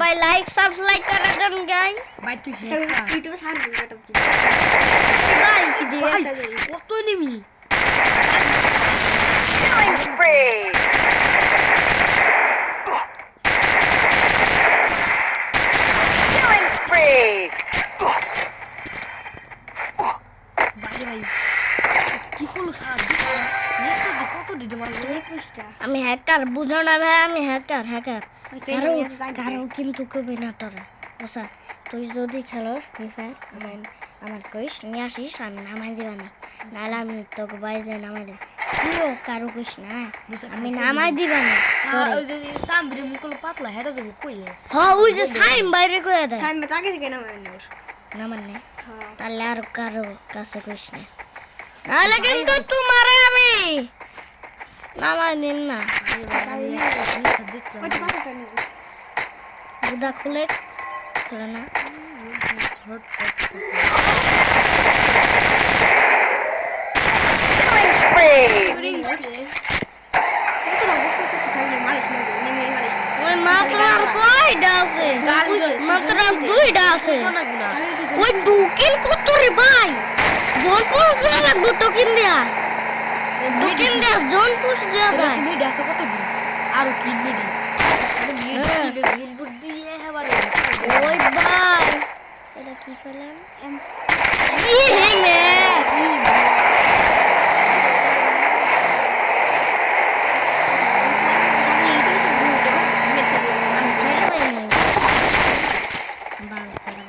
ভাই like subscribe করে দেন guys ভাই তুই ইউটিউবে সার্চ দিন এটা ভাই কি দিয়ে কত Nimi Killing spree. Killing spree. ভাই ভাই কি হলো স্যার কত দিতে পারবো 21টা আমি হ্যাকার বুঝো না ভাই আমি হ্যাকার কারো কিন্তু কবে না তোরা ওসা তুই যদি খেলোস ফ্রি ফায়ার আমার কইস নিয়ে আসিস আমি নামাই দিবা না নাহলে আমি তোকে বাইরে নামাই দেব তুইও কারো কইস না আমি নামাই দিবা না ওই যে সামনে মুকুল পাতলা হেডা দেব কই হ্যাঁ ওই যে সাইম বাইরে কই দেয় সাইম তাকে থেকে নামাই নর নামান নে হ্যাঁ তাহলে আর কারো কাছে কইস না নাহলে কিন্তু তোমারে আমি নামাই নিন না কত পাতা নেব বুদা খুলে না Killing spree. ওই মাত্র আর কয়টা আছে মাত্র আর দুইটা আছে ওই দুকিন কত রে ভাই জোনপুর দিয়ে লাগবো টকিন দিয়া টকিন দিয়া জোনপুর দিয়া যায় কত দিন আর কি দিবি জোনপুর দিয়ে হেবারে ওই ভাই এটা কি করলাম কি হে মে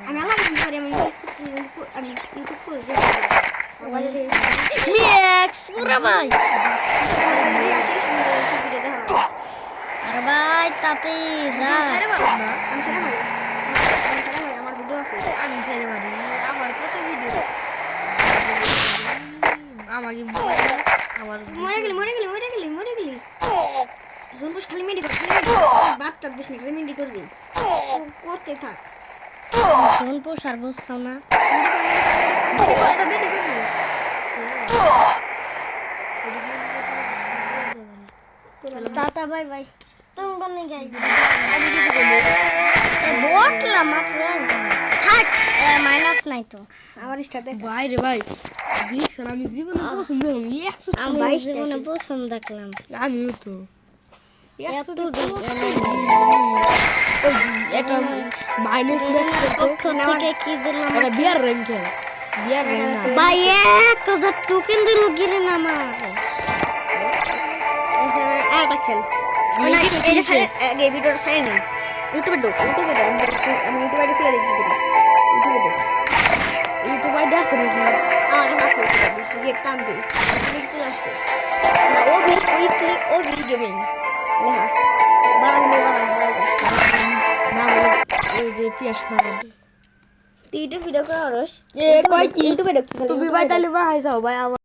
আমি আলাদা করে আমি ইউটিউব করে মিক্স পুরা ভাই আরে ভাই তাতে যা আমার ভিডিও আছে আমি ছেড়ে মারি আমার কত ভিডিও আমাকে আমার মরে গেলি জম্বুস খালি মেডি কর বাপটা দিস না খালি মেডি করবি করতে থাক Jonpur Serbs সাউনা tata bye bye তুমি বলনি গাই বটলা মাত্র থাক মাইনাস নাই তো আমার সাথে ভাই রে ভাই দেখছেন আমি জীবনে পছন্দ করি 100 আমি জীবনে প্রথম দেখলাম আমিও তো এত একটা মাইনাস ম্যাচ পক্ষ থেকে কি দিলাম ওটা বিয়ার র্যাঙ্কে বিয়ার র্যাঙ্ক না ভাই 1000 টোকেন দিল গিরে না আমার একটা খেল এটা সাইড আগে ভিডিওটা সাইড নেই ইউটিউবে ঢোক আমি ইউটিউবে ফেলে দিচ্ছি ইউটিউবে দেখছ নাকি আমার কাছে যে কাম দিই চলে আসবে না ও ভিডিও নেই লেখা না এই যে পিয়াস খাওয়া তুই ইউটিউব ভিডিও করস এ কই কি ইউটিউবে ঢোক তুমি ভাই তাহলে ভাই যাও ভাই